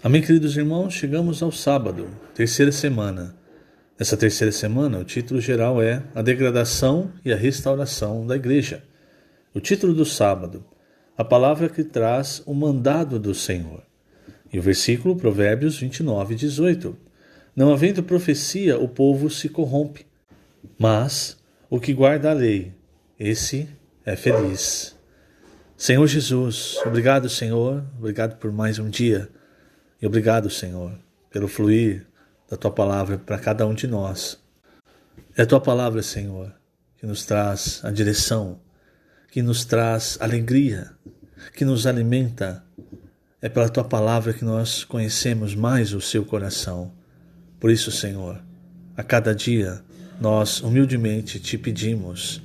Amém, queridos irmãos, chegamos ao sábado, terceira semana. Nessa terceira semana, o título geral é A Degradação e a Restauração da Igreja. O título do sábado, a palavra que traz o mandado do Senhor. E o versículo, Provérbios 29, 18. Não havendo profecia, o povo se corrompe, mas o que guarda a lei, esse é feliz. Senhor Jesus, obrigado, Senhor, obrigado por mais um dia. E obrigado, Senhor, pelo fluir da Tua palavra para cada um de nós. É a Tua palavra, Senhor, que nos traz a direção, que nos traz alegria, que nos alimenta. É pela Tua palavra que nós conhecemos mais o Seu coração. Por isso, Senhor, a cada dia nós humildemente Te pedimos,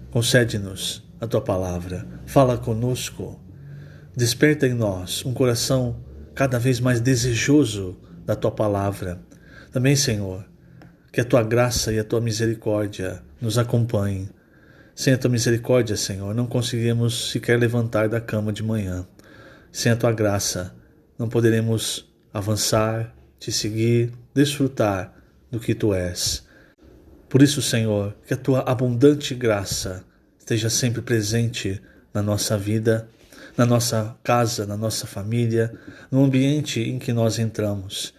concede-nos a Tua palavra, fala conosco, desperta em nós um coração cada vez mais desejoso da Tua palavra. Também, Senhor, que a Tua graça e a Tua misericórdia nos acompanhem. Sem a Tua misericórdia, Senhor, não conseguiremos sequer levantar da cama de manhã. Sem a Tua graça, não poderemos avançar, Te seguir, desfrutar do que Tu és. Por isso, Senhor, que a Tua abundante graça esteja sempre presente na nossa vida, na nossa casa, na nossa família, no ambiente em que nós entramos.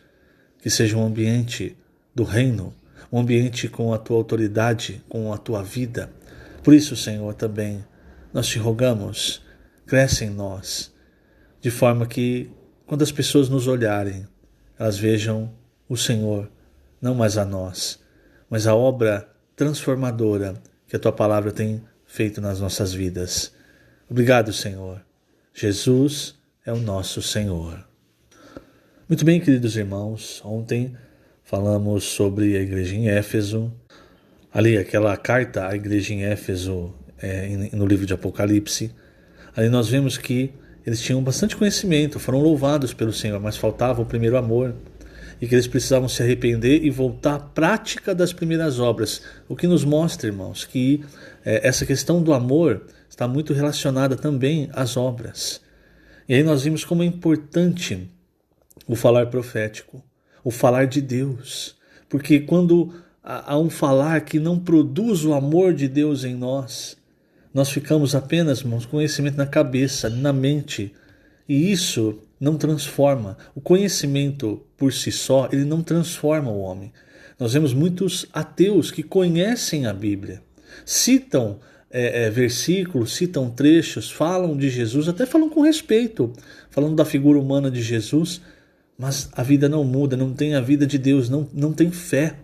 Que seja um ambiente do reino, um ambiente com a Tua autoridade, com a Tua vida. Por isso, Senhor, também nós Te rogamos, cresce em nós, de forma que quando as pessoas nos olharem, elas vejam o Senhor, não mais a nós, mas a obra transformadora que a Tua palavra tem feito nas nossas vidas. Obrigado, Senhor. Jesus é o nosso Senhor. Muito bem, queridos irmãos, ontem falamos sobre a igreja em Éfeso, ali aquela carta à igreja em Éfeso, no livro de Apocalipse. Ali nós vemos que eles tinham bastante conhecimento, foram louvados pelo Senhor, mas faltava o primeiro amor, e que eles precisavam se arrepender e voltar à prática das primeiras obras, o que nos mostra, irmãos, que essa questão do amor está muito relacionada também às obras. E aí nós vimos como é importante o falar profético, o falar de Deus, porque quando há um falar que não produz o amor de Deus em nós, nós ficamos apenas, irmãos, com conhecimento na cabeça, na mente, e isso não transforma. O conhecimento por si só, ele não transforma o homem. Nós vemos muitos ateus que conhecem a Bíblia, citam versículos, citam trechos, falam de Jesus, até falam com respeito, falando da figura humana de Jesus, mas a vida não muda, não tem a vida de Deus, não tem fé.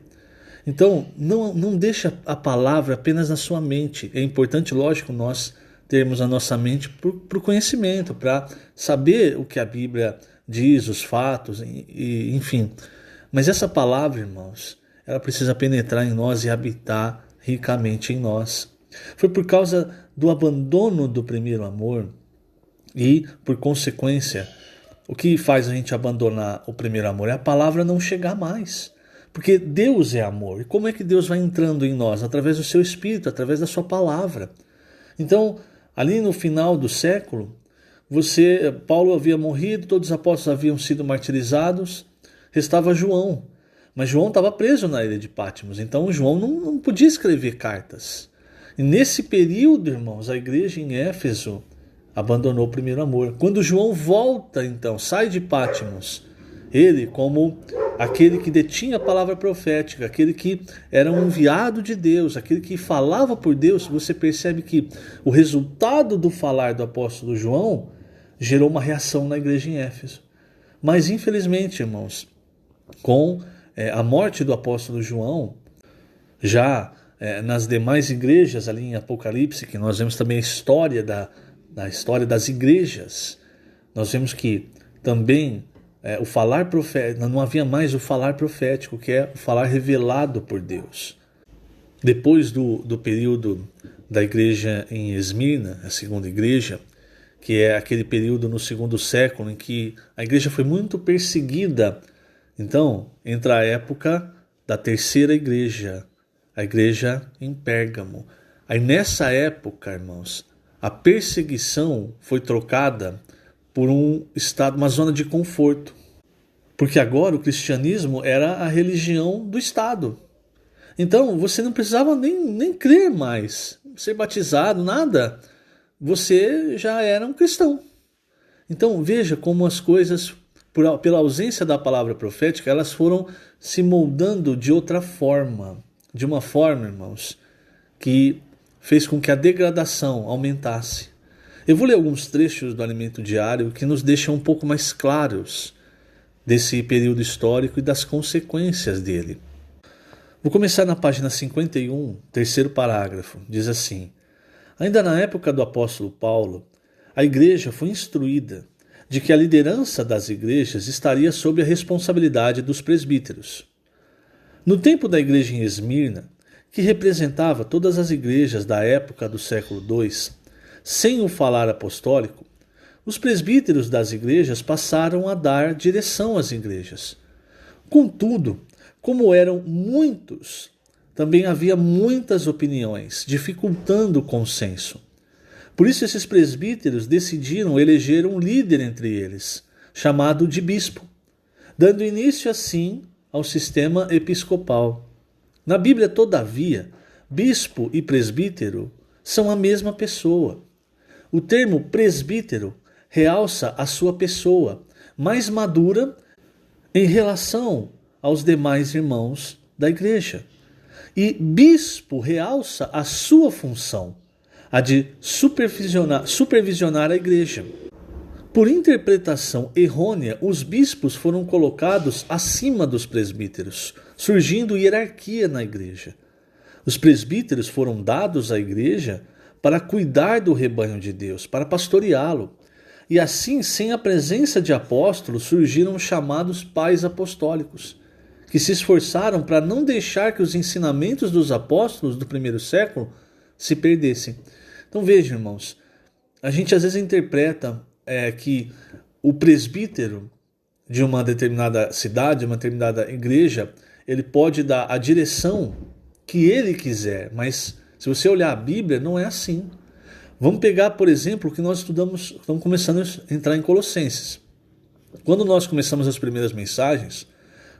Então, não deixa a palavra apenas na sua mente. É importante, lógico, nós termos a nossa mente para o conhecimento, para saber o que a Bíblia diz, os fatos, enfim. Mas essa palavra, irmãos, ela precisa penetrar em nós e habitar ricamente em nós. Foi por causa do abandono do primeiro amor e, por consequência, o que faz a gente abandonar o primeiro amor é a palavra não chegar mais. Porque Deus é amor. E como é que Deus vai entrando em nós? Através do seu Espírito, através da sua palavra. Então, ali no final do século, Paulo havia morrido, todos os apóstolos haviam sido martirizados, restava João. Mas João estava preso na ilha de Patmos, então João não podia escrever cartas. E nesse período, irmãos, a igreja em Éfeso abandonou o primeiro amor. Quando João volta, então, sai de Patmos, ele, como aquele que detinha a palavra profética, aquele que era um enviado de Deus, aquele que falava por Deus, você percebe que o resultado do falar do apóstolo João gerou uma reação na igreja em Éfeso. Mas, infelizmente, irmãos, com a morte do apóstolo João, já nas demais igrejas ali em Apocalipse, que nós vemos também a história da história das igrejas, nós vemos que também o falar profético, não havia mais o falar profético, que é o falar revelado por Deus. Depois do período da igreja em Esmirna, a segunda igreja, que é aquele período no segundo século em que a igreja foi muito perseguida, então entra a época da terceira igreja, a igreja em Pérgamo. Aí nessa época, irmãos, a perseguição foi trocada por um estado, uma zona de conforto. Porque agora o cristianismo era a religião do Estado. Então você não precisava nem crer mais, ser batizado, nada. Você já era um cristão. Então veja como as coisas, pela ausência da palavra profética, elas foram se moldando de outra forma. De uma forma, irmãos, que fez com que a degradação aumentasse. Eu vou ler alguns trechos do Alimento Diário que nos deixam um pouco mais claros desse período histórico e das consequências dele. Vou começar na página 51, terceiro parágrafo. Diz assim: ainda na época do apóstolo Paulo, a igreja foi instruída de que a liderança das igrejas estaria sob a responsabilidade dos presbíteros. No tempo da igreja em Esmirna, que representava todas as igrejas da época do século II, sem o falar apostólico, os presbíteros das igrejas passaram a dar direção às igrejas. Contudo, como eram muitos, também havia muitas opiniões, dificultando o consenso. Por isso esses presbíteros decidiram eleger um líder entre eles, chamado de bispo, dando início assim ao sistema episcopal. Na Bíblia, todavia, bispo e presbítero são a mesma pessoa. O termo presbítero realça a sua pessoa, mais madura em relação aos demais irmãos da igreja. E bispo realça a sua função, a de supervisionar a igreja. Por interpretação errônea, os bispos foram colocados acima dos presbíteros, surgindo hierarquia na igreja. Os presbíteros foram dados à igreja para cuidar do rebanho de Deus, para pastoreá-lo. E assim, sem a presença de apóstolos, surgiram os chamados pais apostólicos, que se esforçaram para não deixar que os ensinamentos dos apóstolos do primeiro século se perdessem. Então veja, irmãos, a gente às vezes interpreta que o presbítero de uma determinada cidade, uma determinada igreja, ele pode dar a direção que ele quiser, mas se você olhar a Bíblia, não é assim. Vamos pegar, por exemplo, o que nós estamos começando a entrar em Colossenses. Quando nós começamos as primeiras mensagens,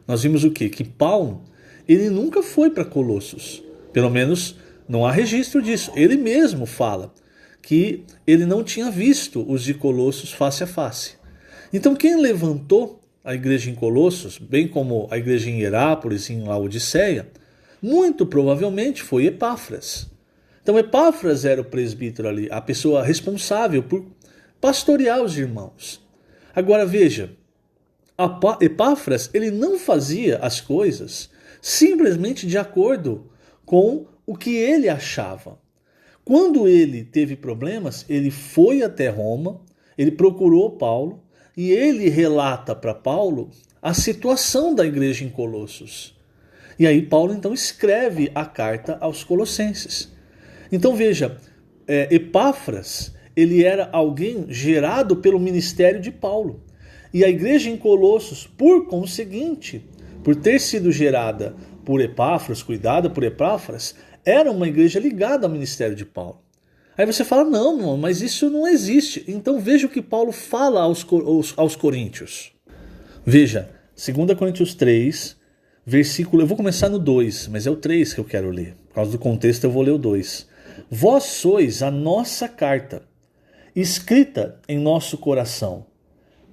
nós vimos o quê? Que Paulo, ele nunca foi para Colossos. Pelo menos não há registro disso. Ele mesmo fala que ele não tinha visto os de Colossos face a face. Então quem levantou a igreja em Colossos, bem como a igreja em Hierápolis e em Laodiceia, muito provavelmente foi Epáfras. Então Epáfras era o presbítero ali, a pessoa responsável por pastorear os irmãos. Agora veja, Epáfras, ele não fazia as coisas simplesmente de acordo com o que ele achava. Quando ele teve problemas, ele foi até Roma, ele procurou Paulo e ele relata para Paulo a situação da igreja em Colossos. E aí Paulo então escreve a carta aos Colossenses. Então veja, Epáfras, ele era alguém gerado pelo ministério de Paulo. E a igreja em Colossos, por conseguinte, por ter sido gerada por Epáfras, cuidada por Epáfras, era uma igreja ligada ao ministério de Paulo. Aí você fala, não, mas isso não existe. Então veja o que Paulo fala aos coríntios. Veja, 2 Coríntios 3, versículo, eu vou começar no 2, mas é o 3 que eu quero ler. Por causa do contexto eu vou ler o 2. Vós sois a nossa carta, escrita em nosso coração,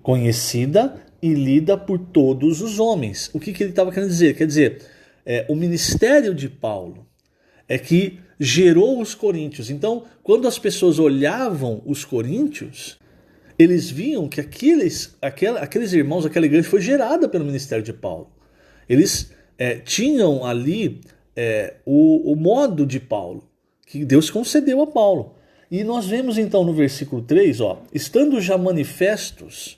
conhecida e lida por todos os homens. O que ele estava querendo dizer? Quer dizer, o ministério de Paulo é que gerou os coríntios. Então, quando as pessoas olhavam os coríntios, eles viam que aqueles irmãos, aquela igreja foi gerada pelo ministério de Paulo. Eles tinham ali o modo de Paulo, que Deus concedeu a Paulo. E nós vemos então no versículo 3, estando já manifestos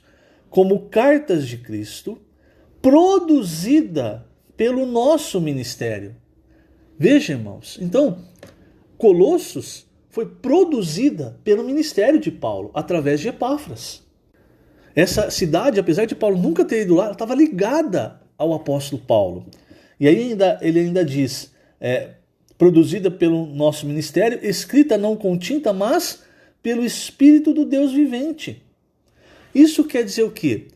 como cartas de Cristo, produzida pelo nosso ministério. Veja, irmãos, então, Colossos foi produzida pelo ministério de Paulo, através de Epáfras. Essa cidade, apesar de Paulo nunca ter ido lá, ela estava ligada ao apóstolo Paulo. E aí ele ainda diz, produzida pelo nosso ministério, escrita não com tinta, mas pelo Espírito do Deus vivente. Isso quer dizer o quê?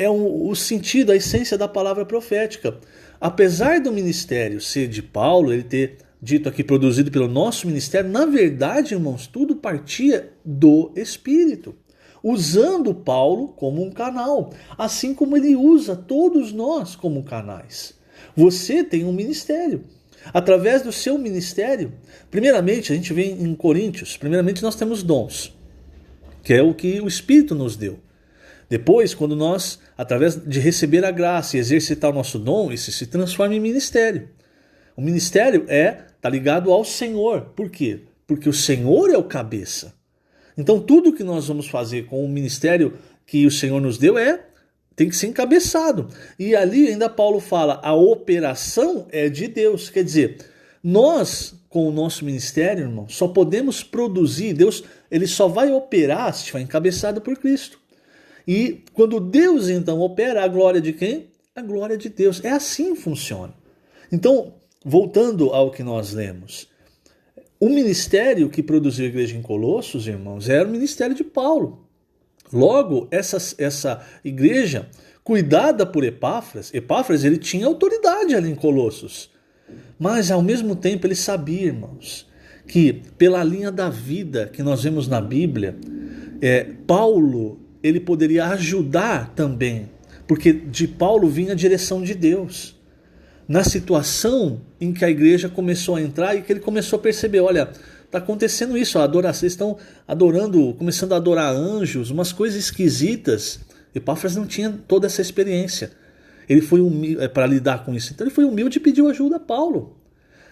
o sentido, a essência da palavra profética. Apesar do ministério ser de Paulo, ele ter dito aqui, produzido pelo nosso ministério, na verdade, irmãos, tudo partia do Espírito, usando Paulo como um canal, assim como ele usa todos nós como canais. Você tem um ministério. Através do seu ministério, primeiramente, a gente vê em Coríntios, primeiramente nós temos dons, que é o que o Espírito nos deu. Depois, quando nós, através de receber a graça e exercitar o nosso dom, isso se transforma em ministério. O ministério está ligado ao Senhor. Por quê? Porque o Senhor é o cabeça. Então tudo que nós vamos fazer com o ministério que o Senhor nos deu tem que ser encabeçado. E ali ainda Paulo fala, a operação é de Deus. Quer dizer, nós com o nosso ministério, irmão, só podemos produzir, Deus ele só vai operar se estiver encabeçado por Cristo. E quando Deus então opera, a glória de quem? A glória de Deus. É assim que funciona. Então, voltando ao que nós lemos, o ministério que produziu a igreja em Colossos, irmãos, era o ministério de Paulo. Logo, essa igreja, cuidada por Epáfras, ele tinha autoridade ali em Colossos. Mas, ao mesmo tempo, ele sabia, irmãos, que pela linha da vida que nós vemos na Bíblia, Paulo ele poderia ajudar também, porque de Paulo vinha a direção de Deus. Na situação em que a igreja começou a entrar e que ele começou a perceber, olha, está acontecendo isso, vocês estão adorando, começando a adorar anjos, umas coisas esquisitas. Epáfras não tinha toda essa experiência. Ele foi humilde para lidar com isso. Então ele foi humilde e pediu ajuda a Paulo.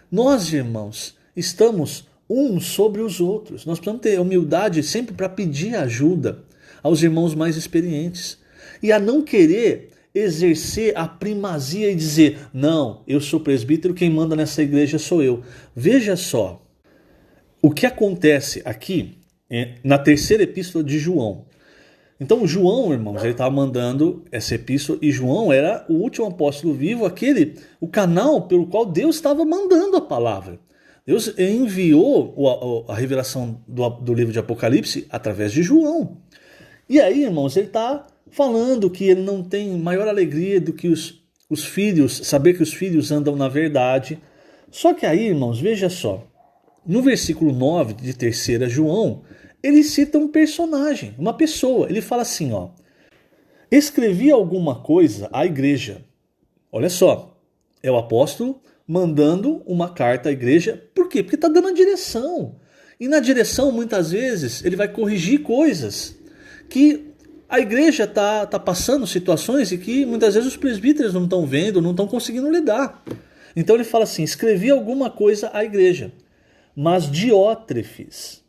Nós, irmãos, estamos uns sobre os outros. Nós precisamos ter humildade sempre para pedir ajuda aos irmãos mais experientes. E a não querer exercer a primazia e dizer, não, eu sou presbítero, quem manda nessa igreja sou eu. Veja só, o que acontece aqui na terceira epístola de João. Então João, irmãos, ele estava mandando essa epístola e João era o último apóstolo vivo, o canal pelo qual Deus estava mandando a palavra. Deus enviou a revelação do livro de Apocalipse através de João. E aí, irmãos, ele está falando que ele não tem maior alegria do que os filhos, saber que os filhos andam na verdade. Só que aí, irmãos, veja só, no versículo 9 de 3 João, ele cita um personagem, uma pessoa. Ele fala assim, escrevi alguma coisa à igreja. Olha só, é o apóstolo mandando uma carta à igreja. Por quê? Porque está dando a direção. E na direção, muitas vezes, ele vai corrigir coisas que a igreja está passando, situações e que muitas vezes os presbíteros não estão vendo, não estão conseguindo lidar. Então ele fala assim, escrevi alguma coisa à igreja, mas Diótrefes,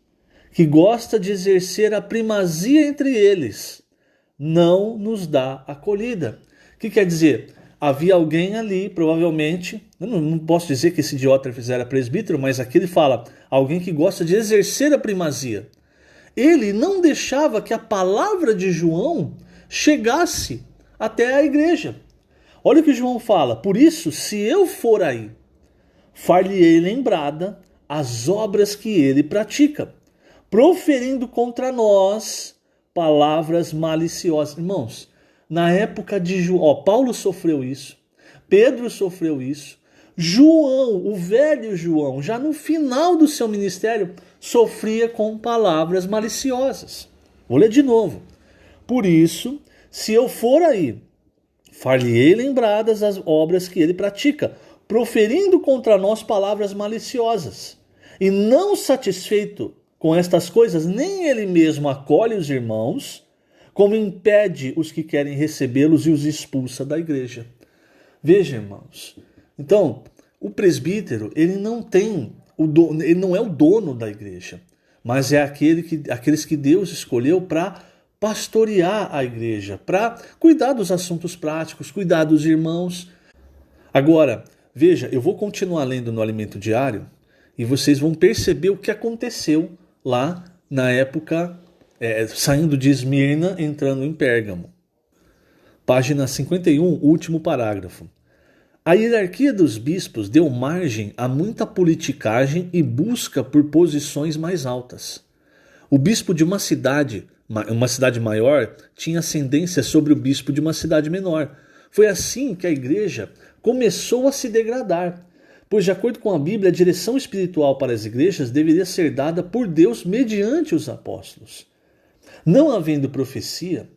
que gosta de exercer a primazia entre eles, não nos dá acolhida. O que quer dizer? Havia alguém ali, provavelmente, eu não posso dizer que esse Diótrefes era presbítero, mas aqui ele fala, alguém que gosta de exercer a primazia. Ele não deixava que a palavra de João chegasse até a igreja. Olha o que João fala, por isso, se eu for aí, far-lhe-ei lembrada as obras que ele pratica, proferindo contra nós palavras maliciosas. Irmãos, na época de João, Paulo sofreu isso, Pedro sofreu isso, João, o velho João, já no final do seu ministério, sofria com palavras maliciosas. Vou ler de novo. Por isso, se eu for aí, far-lhe-ei lembradas as obras que ele pratica, proferindo contra nós palavras maliciosas. E não satisfeito com estas coisas, nem ele mesmo acolhe os irmãos, como impede os que querem recebê-los e os expulsa da igreja. Veja, irmãos, então, o presbítero, ele não é o dono da igreja, mas é aqueles que Deus escolheu para pastorear a igreja, para cuidar dos assuntos práticos, cuidar dos irmãos. Agora, veja, eu vou continuar lendo no Alimento Diário e vocês vão perceber o que aconteceu lá na época, saindo de Esmirna, entrando em Pérgamo. Página 51, último parágrafo. A hierarquia dos bispos deu margem a muita politicagem e busca por posições mais altas. O bispo de uma cidade maior, tinha ascendência sobre o bispo de uma cidade menor. Foi assim que a igreja começou a se degradar, pois, de acordo com a Bíblia, a direção espiritual para as igrejas deveria ser dada por Deus mediante os apóstolos. Não havendo profecia,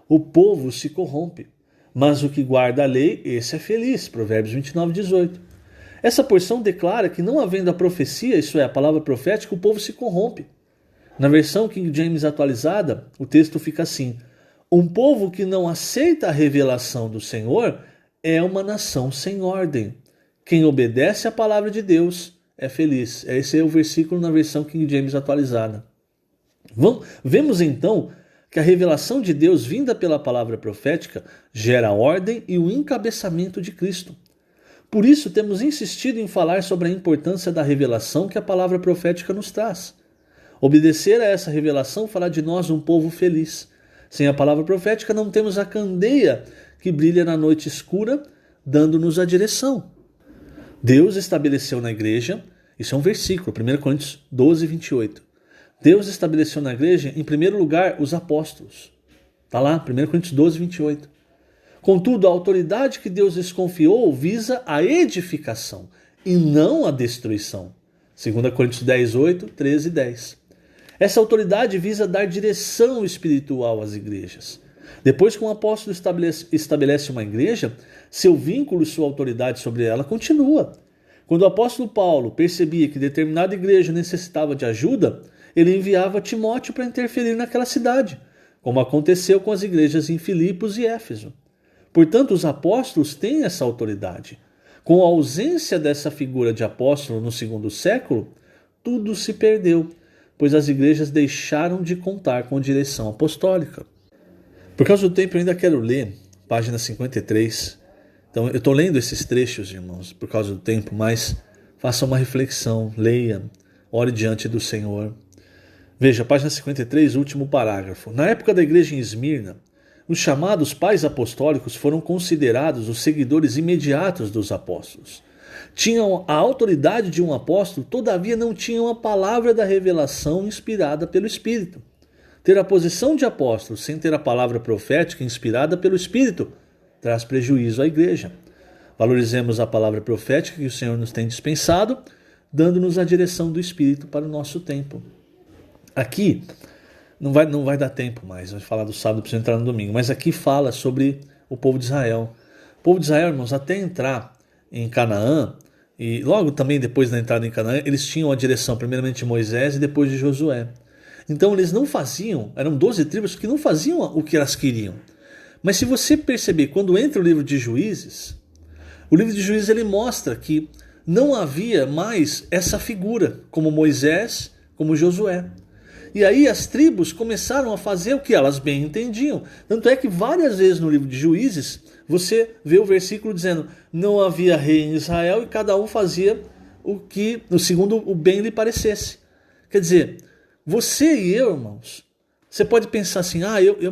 o povo se corrompe, mas o que guarda a lei, esse é feliz. Provérbios 29:18. Essa porção declara que, não havendo a profecia, isso é, a palavra profética, o povo se corrompe. Na versão King James atualizada, o texto fica assim: um povo que não aceita a revelação do Senhor é uma nação sem ordem. Quem obedece à palavra de Deus é feliz. Esse é o versículo na versão King James atualizada. Vemos então que a revelação de Deus vinda pela palavra profética gera ordem e o encabeçamento de Cristo. Por isso temos insistido em falar sobre a importância da revelação que a palavra profética nos traz. Obedecer a essa revelação fará de nós um povo feliz. Sem a palavra profética não temos a candeia que brilha na noite escura, dando-nos a direção. Deus estabeleceu na igreja, isso é um versículo, 1 Coríntios 12:28. Deus estabeleceu na igreja, em primeiro lugar, os apóstolos. Está lá, 1 Coríntios 12:28. Contudo, a autoridade que Deus lhes confiou visa a edificação e não a destruição. 2 Coríntios 10:8, 13:10. Essa autoridade visa dar direção espiritual às igrejas. Depois que um apóstolo estabelece uma igreja, seu vínculo e sua autoridade sobre ela continua. Quando o apóstolo Paulo percebia que determinada igreja necessitava de ajuda, ele enviava Timóteo para interferir naquela cidade, como aconteceu com as igrejas em Filipos e Éfeso. Portanto, os apóstolos têm essa autoridade. Com a ausência dessa figura de apóstolo no segundo século, tudo se perdeu, pois as igrejas deixaram de contar com direção apostólica. Por causa do tempo, eu ainda quero ler página 53. Então, eu estou lendo esses trechos, irmãos, por causa do tempo, mas faça uma reflexão, leia, ore diante do Senhor. Veja, página 53, último parágrafo. Na época da igreja em Esmirna, os chamados pais apostólicos foram considerados os seguidores imediatos dos apóstolos. Tinham a autoridade de um apóstolo, todavia não tinham a palavra da revelação inspirada pelo Espírito. Ter a posição de apóstolo sem ter a palavra profética inspirada pelo Espírito traz prejuízo à igreja. Valorizemos a palavra profética que o Senhor nos tem dispensado, dando-nos a direção do Espírito para o nosso tempo. Aqui, não vai dar tempo mais, vamos falar do sábado, preciso entrar no domingo, mas aqui fala sobre o povo de Israel. O povo de Israel, irmãos, até entrar em Canaã, e logo também depois da entrada em Canaã, eles tinham a direção primeiramente de Moisés e depois de Josué. Então eles não faziam, eram 12 tribos que não faziam o que elas queriam. Mas se você perceber, quando entra o livro de Juízes, o livro de Juízes ele mostra que não havia mais essa figura, como Moisés, como Josué. E aí as tribos começaram a fazer o que elas bem entendiam. Tanto é que várias vezes no livro de Juízes, você vê o versículo dizendo, não havia rei em Israel e cada um fazia o que, segundo o bem lhe parecesse. Quer dizer, você e eu, irmãos, você pode pensar assim,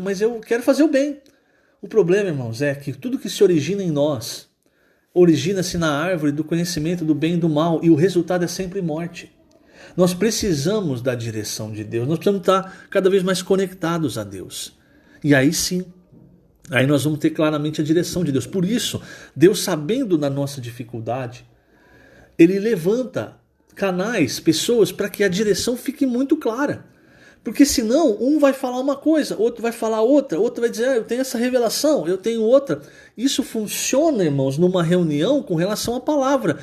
mas eu quero fazer o bem. O problema, irmãos, é que tudo que se origina em nós, origina-se na árvore do conhecimento do bem e do mal, e o resultado é sempre morte. Nós precisamos da direção de Deus, nós precisamos estar cada vez mais conectados a Deus. E aí sim, aí nós vamos ter claramente a direção de Deus. Por isso, Deus, sabendo da nossa dificuldade, Ele levanta canais, pessoas, para que a direção fique muito clara. Porque senão, um vai falar uma coisa, outro vai falar outra, outro vai dizer, eu tenho essa revelação, eu tenho outra. Isso funciona, irmãos, numa reunião com relação à palavra.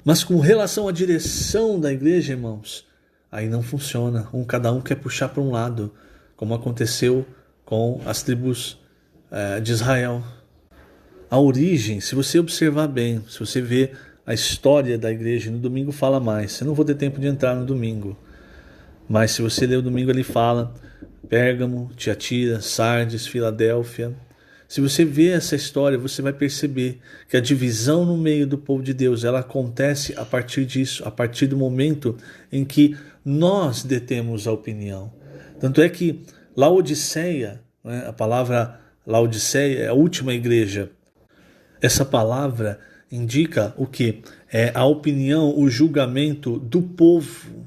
Mas com relação à direção da igreja, irmãos, aí não funciona. Cada um quer puxar para um lado, como aconteceu com as tribos de Israel. A origem, se você observar bem, se você ver a história da igreja, no domingo fala mais. Eu não vou ter tempo de entrar no domingo. Mas se você ler o domingo, ele fala Pérgamo, Tiatira, Sardes, Filadélfia. Se você vê essa história, você vai perceber que a divisão no meio do povo de Deus, ela acontece a partir disso, a partir do momento em que nós detemos a opinião. Tanto é que Laodiceia, né, a palavra Laodiceia é a última igreja. Essa palavra indica o quê? É a opinião, o julgamento do povo.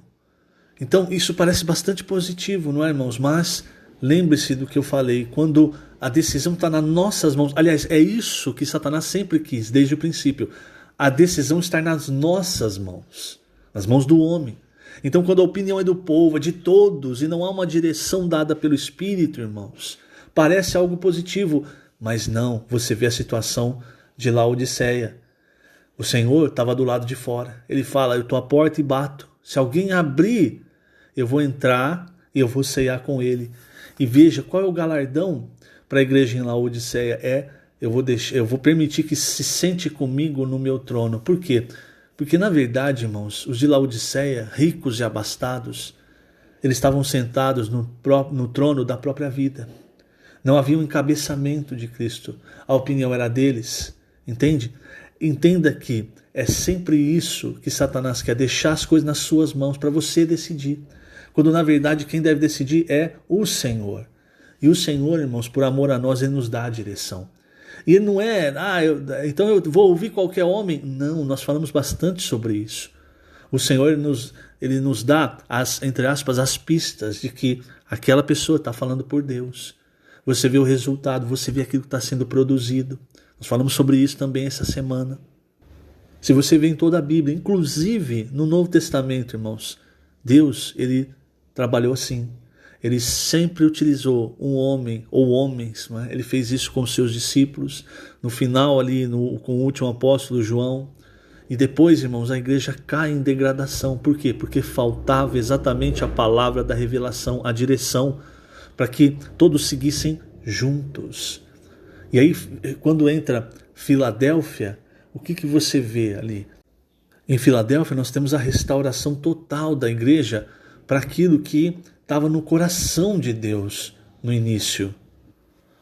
Então isso parece bastante positivo, não é, irmãos? Mas lembre-se do que eu falei, quando a decisão está nas nossas mãos. Aliás, é isso que Satanás sempre quis, desde o princípio. A decisão está nas nossas mãos, nas mãos do homem. Então quando a opinião é do povo, é de todos, e não há uma direção dada pelo Espírito, irmãos, parece algo positivo, mas não. Você vê a situação de Laodiceia. O Senhor estava do lado de fora. Ele fala, eu estou à porta e bato. Se alguém abrir, eu vou entrar e eu vou ceiar com ele. E veja, qual é o galardão para a igreja em Laodiceia? Eu vou permitir que se sente comigo no meu trono. Por quê? Porque na verdade, irmãos, os de Laodiceia, ricos e abastados, eles estavam sentados no trono da própria vida. Não havia um encabeçamento de Cristo. A opinião era deles. Entende? Entenda que é sempre isso que Satanás quer, deixar as coisas nas suas mãos para você decidir. Quando na verdade quem deve decidir é o Senhor. E o Senhor, irmãos, por amor a nós, Ele nos dá a direção. E ele não é, então eu vou ouvir qualquer homem. Não, nós falamos bastante sobre isso. O Senhor ele nos dá, entre aspas, as pistas de que aquela pessoa está falando por Deus. Você vê o resultado, você vê aquilo que está sendo produzido. Nós falamos sobre isso também essa semana. Se você vê em toda a Bíblia, inclusive no Novo Testamento, irmãos, Deus, Ele trabalhou assim. Ele sempre utilizou um homem ou homens, não é? Ele fez isso com os seus discípulos, no final ali com o último apóstolo João. E depois, irmãos, a igreja cai em degradação. Por quê? Porque faltava exatamente a palavra da revelação, a direção, para que todos seguissem juntos. E aí, quando entra Filadélfia, o que você vê ali? Em Filadélfia nós temos a restauração total da igreja para aquilo que estava no coração de Deus no início.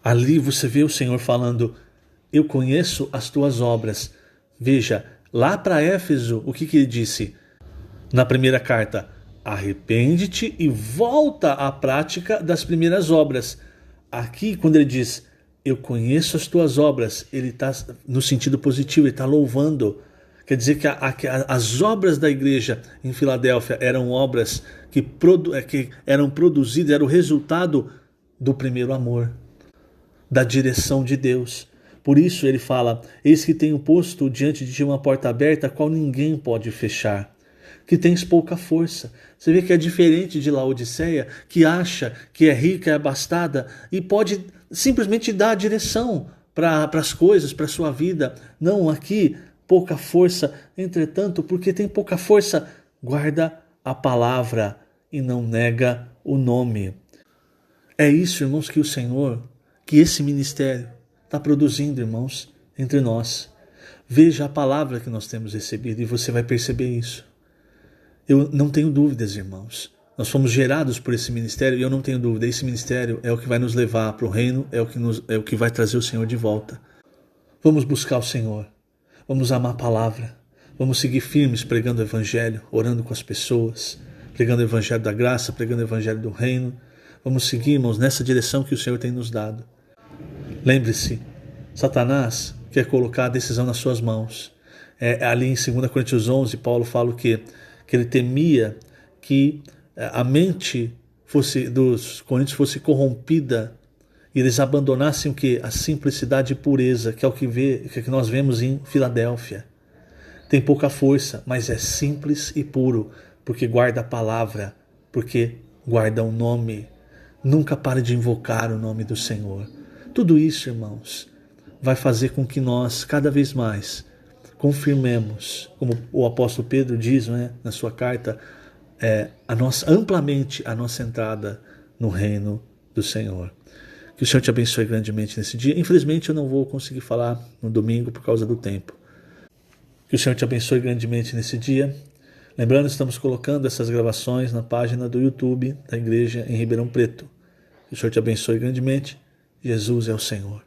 Ali você vê o Senhor falando, eu conheço as tuas obras. Veja, lá para Éfeso, o que ele disse? Na primeira carta, arrepende-te e volta à prática das primeiras obras. Aqui, quando ele diz, eu conheço as tuas obras, ele está no sentido positivo, ele está louvando. Quer dizer que as obras da igreja em Filadélfia eram obras que eram produzidas, era o resultado do primeiro amor, da direção de Deus. Por isso ele fala, eis que tenho posto diante de ti uma porta aberta, a qual ninguém pode fechar, que tens pouca força. Você vê que é diferente de Laodiceia, que acha que é rica, é abastada e pode simplesmente dar a direção para as coisas, para a sua vida. Não, aqui, pouca força. Entretanto, porque tem pouca força, guarda a palavra e não nega o nome. É isso, irmãos, que o Senhor, que esse ministério está produzindo, irmãos, entre nós. Veja a palavra que nós temos recebido e você vai perceber isso. Eu não tenho dúvidas, irmãos. Nós fomos gerados por esse ministério e eu não tenho dúvida. Esse ministério é o que vai nos levar para o reino, é o que vai trazer o Senhor de volta. Vamos buscar o Senhor. Vamos amar a palavra. Vamos seguir firmes pregando o evangelho, orando com as pessoas, pregando o evangelho da graça, pregando o evangelho do reino. Vamos seguir, irmãos, nessa direção que o Senhor tem nos dado. Lembre-se, Satanás quer colocar a decisão nas suas mãos. Ali em 2 Coríntios 11, Paulo fala que ele temia que a mente dos coríntios fosse corrompida e eles abandonassem o que? A simplicidade e pureza, que é o que nós vemos em Filadélfia. Tem pouca força, mas é simples e puro, porque guarda a palavra, porque guarda o nome. Nunca pare de invocar o nome do Senhor. Tudo isso, irmãos, vai fazer com que nós, cada vez mais, confirmemos, como o apóstolo Pedro diz, né, na sua carta, amplamente a nossa entrada no reino do Senhor. Que o Senhor te abençoe grandemente nesse dia. Infelizmente eu não vou conseguir falar no domingo por causa do tempo. Que o Senhor te abençoe grandemente nesse dia. Lembrando, estamos colocando essas gravações na página do YouTube da igreja em Ribeirão Preto. Que o Senhor te abençoe grandemente. Jesus é o Senhor.